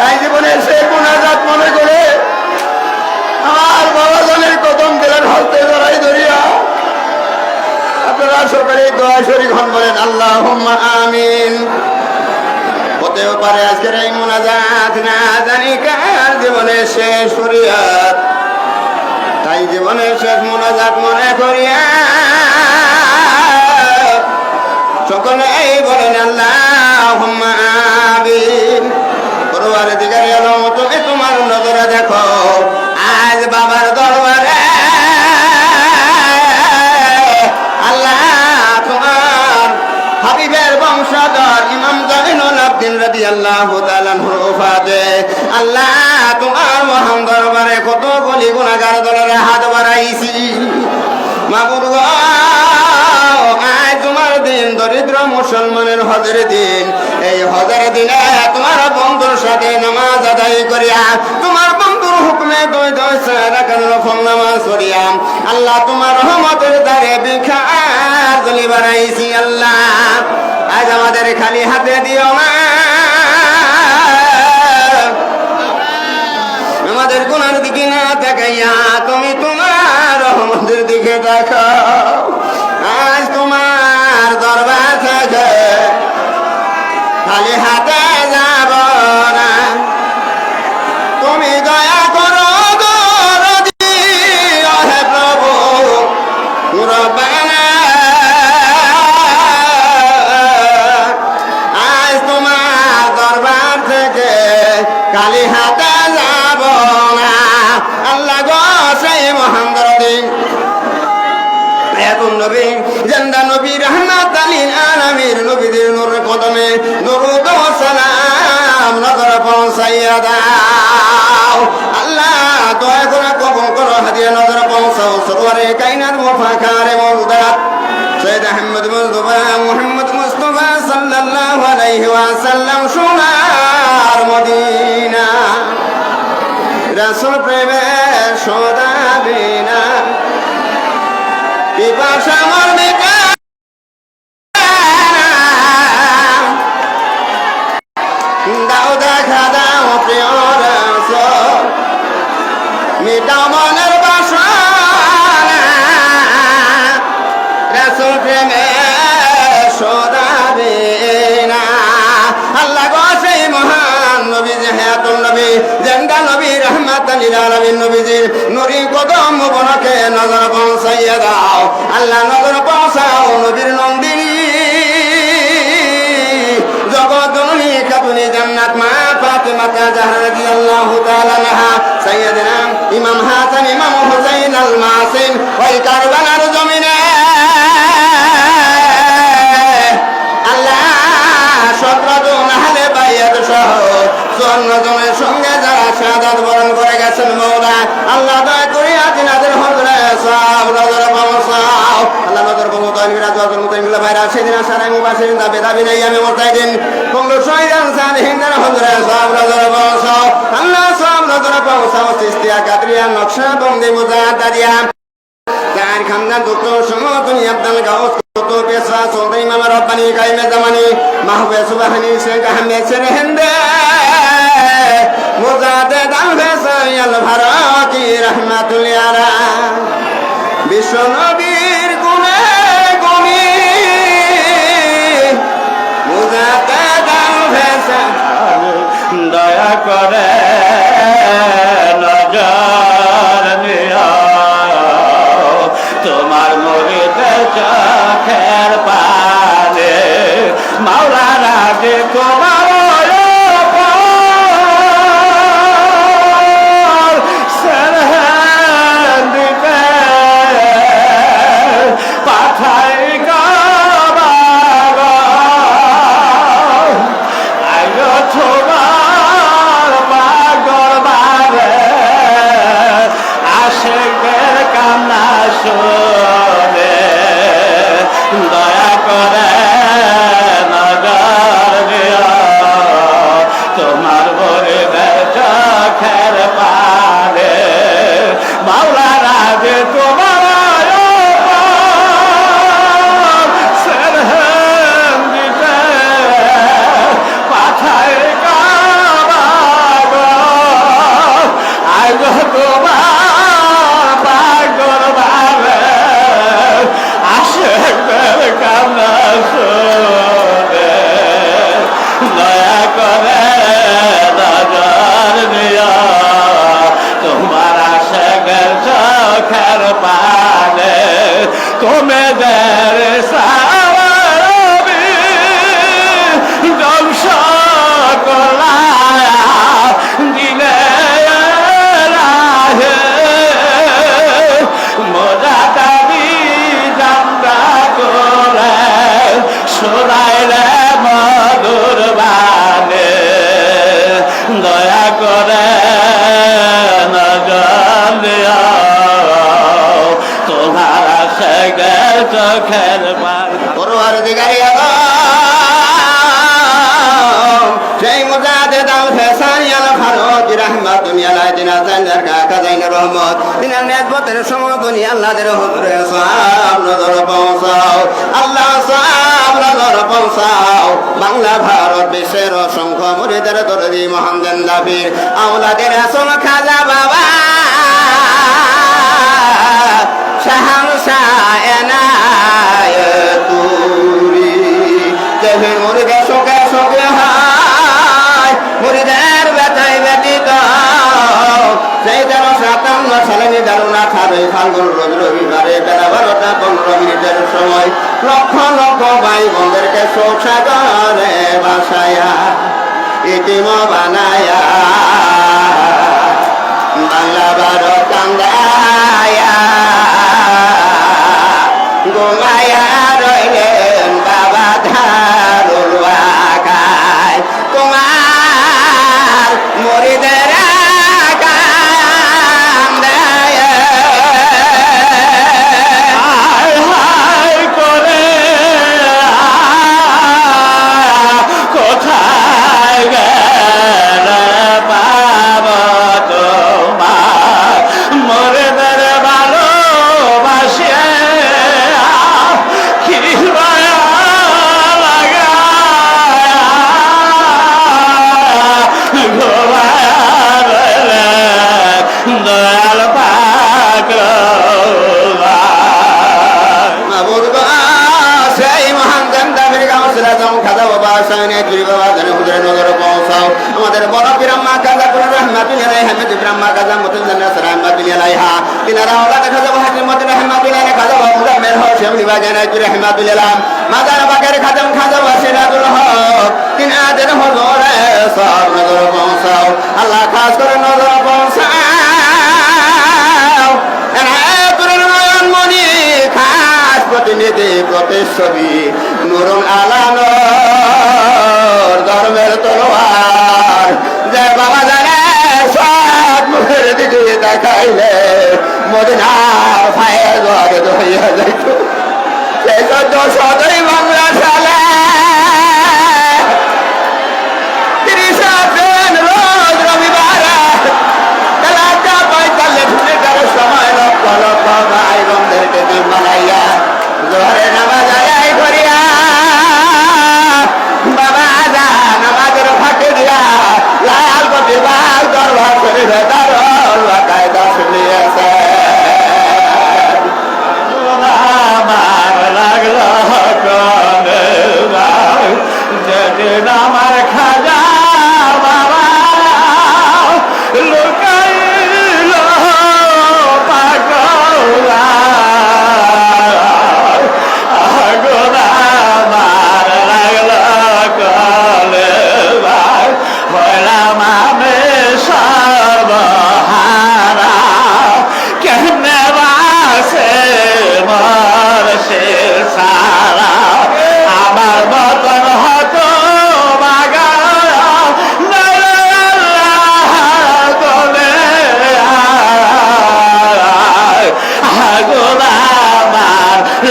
তাই জীবনে সে গুনাহগার মনে করে আমার বাবা জনের কদম দিলেন হস্তে ধরাই ধরিয়া। আপনারা সকলে দোয়া শরীক হন, বলেন আল্লাহুম্মা আমিন। হতেও পারে আজকের এই মুনাজাত না জানি কার জীবনের শেষ ফরিয়াদ, তাই জীবনের শেষ মুনাজাত মনে করিয়া সকলেই বলেন আল্লাহুম্মা আমিন। পরওয়ারদিগার আলম, তুমি তোমার নজরে দেখো আজ বাবার দরবারে আল্লাহ তোমার হাবিবের বংশধর ইমাম জয়নুল আবদিন রাদিয়াল্লাহু তাআলা আনহুর ওফাতে আল্লাহ তোমার মহান দরবারে কত গলি গুনাহগার দলের হাত বাড়াইছি। মাবুদ গো, আজ তোমার দিন, দরিদ্র মুসলমানের হজের দিন। এই হজের দিনে তোমার বন্ধুর সাথে নামাজ আদায় করিয়া তোমার বন্ধুর হুকুমে দুই দুই রাকাত নফল নামাজ পড়িয়া আল্লাহ তোমার রহমতের দ্বারে ভিখার গলি বাড়াইছি। আল্লাহ আজ আমাদের খালি হাতে দিও না, আমাদের গুনার দিকে না তাকাইয়া তুমি তোমার রহমতের দিকে তাকাও। আজ তোমার দরবার থেকে খালি হাতে যাব না, তুমি দয়া করো দরদি হে প্রভু রব্বানা। আজ তোমার দরবার থেকে খালি হাতে যাব না। আল্লাহ গো, সেই মহান দরদি নবী জিন্দা নবী রহমাত লিল আলামিন নবীদের নূরের কদমে দরুদ ও সালাম নজর পৌঁছাইয়া দাও। আল্লাহ দয়া করে কবুল করো, হাদিয়া নজর পৌঁছাও সরওয়ারে কায়নাত মুফাখারে মওজুদাত সৈয়দ আহমদ মুহাম্মদ মুস্তাফা সাল্লাল্লাহু আলাইহি ওয়াসাল্লাম সোনার মদিনা রাসূল প্রেমের সদাবিনা পিপাসা মরবে দাও দেখা দাও প্রিয় রাসূল, মিটাও মনের বাসনা রাসূল প্রেমে সদাবিনা। আল্লাহ গো, সেই মহান নবী হায়াতুল নবী জিন্দা নবী রহমাতাল লিল আলামিন নবীজির নূরি কদম মুবারকে নজর পৌঁছাইয়া দাও। আল্লাহ নজর পৌঁছাও নবীর নন্দিনী জগৎজননী খাতুনে জান্নাত মা ফাতেমা জাহরা রাদিয়াল্লাহু তাআলা আনহা, সাইয়্যিদনা ইমাম হাসান ইমাম হুসাইন আল মাসিন ওই কারবালার জমিনে আল্লাহ 17 জন আহলে বাইত সহ 54 জনের সঙ্গে যারা শাহাদাত বরণ করে গেছেন মওলা আল্লাহ দয়া করে জিনাদের হযরে সওয়াব নজর পৌঁছাও। আল্লাহ নজর পৌঁছাও মিরাজুল মুতাইমিলা ভাইরা সেদিন সারাই মুবাশিরিন দাবে দাবি নাই আমি মুতাইদিন কুল্লু শাইরান সালিহিনদের হযরে সওয়াব নজর পৌঁছাও। আল্লাহ সওয়াব নজর পৌঁছাও। চিশতিয়া কাদরিয়া নকশবন্দি মুজাদ্দিয়া তার খানদান ডক্টর সমতুনি আব্দুল গাউস কত পেশা চৌধুরী ইমাম রব্বানি কাইমে জামানি মাহবুবে সুবহানি শেখ আহমেদ সেরহিন্দে মুজাদ্দিদ আল ফাসাইল ভারতি রাহমাতুল আলা বিশ্ব নবীর গুণে গুণী মুজাদ্দিদ আল ফাসাইল দয়া করে নজর নিয়া তোমার মুরিদের চোখের পানে মাওলানা যে তোমার পাঠাই তোমার পাগল বারে আশেকের কান্না শুনে দয়া করে নজর দিও। পরওয়ারদিগারে আলম সেই মুজাহিদ আল ফেসানি আল ফারুকি রাহমাতুল্লাহি আলাইহি দিনা জানার কাকা জাইনা রহমত দিনার নেসবতের সময় দুনিয়া আল্লাহর হুজুরে সালাম নজর পৌঁছাও আল্লাহ সালাম নজর পৌঁছাও বাংলা ভারত বিশ্বের অসংখ্য মুরিদের দরদি মহান জান্নাবীর আওলাদের রাসূল খাজা বাবা শাহনশাহ এনায়েতুরি দেহের মুরিদে শোকে শোকে হয় মুরিদের ব্যথায় ব্যতীত সেই 1357 সালে নির্ধারণা খাবে ফাল্গুন রবিবারে বেলা 12টা 15 মিনিটের সময় লক্ষ লক্ষ ভাই বোনদেরকে শোক সাগরে বাসায়া ইতিম বানায়া বাংলা ভারত কান্দায়া ঘুমায়া রইলেন বাবা ধারুল আকায় তোমার মুরিদের আমাদের বড় বিরাম্মা কাজা করে রহমাতুল্লাহি আলাইহা হামিদ বিরাম্মা কাজা মুতাল্লানা রহমাতুল্লাহি আলাইহা তিনারা ওলাদ কাজা হাকিম মত রহমাতুল্লাহি আলাইহা কাজা মুজাম্মিল হোসেন বিভাগের রহমাতুল্লাহি আলাইহা মাদার বাকের খাদেম খাজা ওয়াসিলাতুল হক তিনাদের হুজুরে সব নজর পৌঁছাও আল্লাহ খাস করে নজর পৌঁছাও এনায়েতুল নয়ন মনি খাস প্রতিনিধি প্রতিচ্ছবি নূরুল আলানোর ধর্মের তলোয়ার যে বাবা জানে সব মুখের দিকে দেখাইলে মদিনার ফায়েজ ওয়ারেদ হইয়া যাইত সেই 14 বাংলা সালে 30 এপ্রিল রোজ রবিবার বেলা 45 মিনিটের সময় লক্ষ লক্ষ ভাই বোনদেরকে দিন বানাইয়া জোহরের নামাজ আদায় করিয়া বাবা যা নামাজের ফাঁকে দিয়া লাল প্রতিবার দরবার শরীফে দারুল বাকায়দা শুনিয়েছে আমার লাগলো যেদিন আমার খাজা বাবা লুকাইল পাগলা আমার বতন হতো বাগা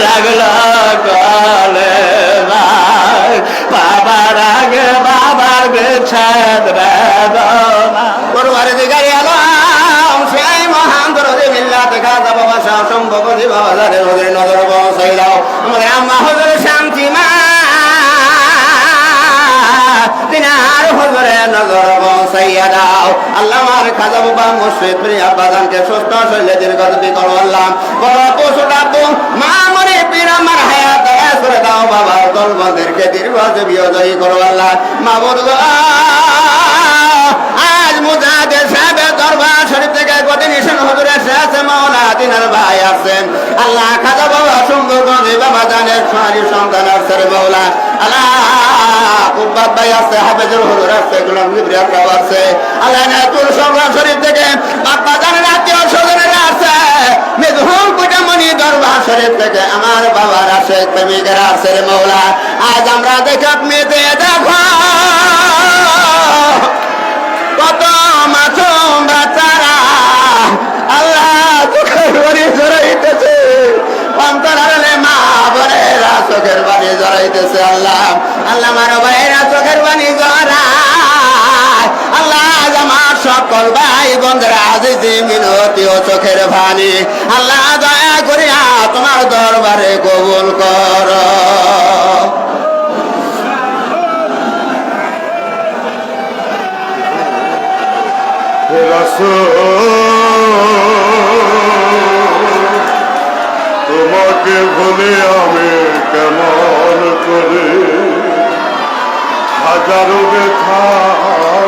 লাগলো গলে বাবার আগে বাবার বিচ্ছেদ বেদনা পরওয়ারে দিগারি আলম সেই মহান দরদে মিল্লাত খাজা বাবা শাহ সম্ভব বাবা জানের নজর পৌঁছাই দাও আমাদের আম্মা হুজুর শান্তি মা তিনার হুজুরে নজর পৌঁছাইয়া দাও আল্লাহ আমার খাজা বাবা মুর্শিদ প্রিয় আব্বাজানকে সুস্থ শরীরে দীর্ঘজীবী করো আল্লাহ বড় পশুরা তো মা মরে পীর আমার হায়াত দয়া করে দাও বাবা দলবদেরকে দীর্ঘজীবী জয়ী করো আল্লাহ মাবুদ আজ মুজাহিদ সাহেব দরবার শরীফ থেকে গদিনিশন হুজুরের শেষ মাওলা দিনার ভাই আছেন আল্লাহ খাজা বাবা সুন্দর বাবা জানের সোনালী সন্তান আছে মাওলা আল্লাহ কুব্বাত ভাই আছে হাফেজুল হুজুর আছে গোলাম জিবরিল রাও আছে আল্লাহ নাতুল সংগ্রাম শরীফ থেকে বাবা জানের আত্মীয় স্বজনেরা আছে মেদহুল কুটামণি দরবার শরীফ থেকে আমার বাবার আছে প্রেমিকেরা আছে মাওলা আজ আমরা দেখে মেতে দেখো কত মাসুম বাচ্চারা আল্লাহ চোখের ঘড়ি ধরাইতেছে অন্তরালে মা বলে চাইতেছে আল্লাহ আল্লাহ আমার ভাইরা চোখের পানি জড়ায় আল্লাহ আমার সকল ভাই বন্ধুরা আজিজি মিনতি ও চোখের পানি আল্লাহ দয়া করিয়া তোমার দরবারে কবুল কর তোমাকে ভুলে আমি কেমন করে হাজারো ব্যথা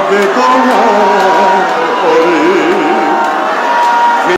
বেদনা করি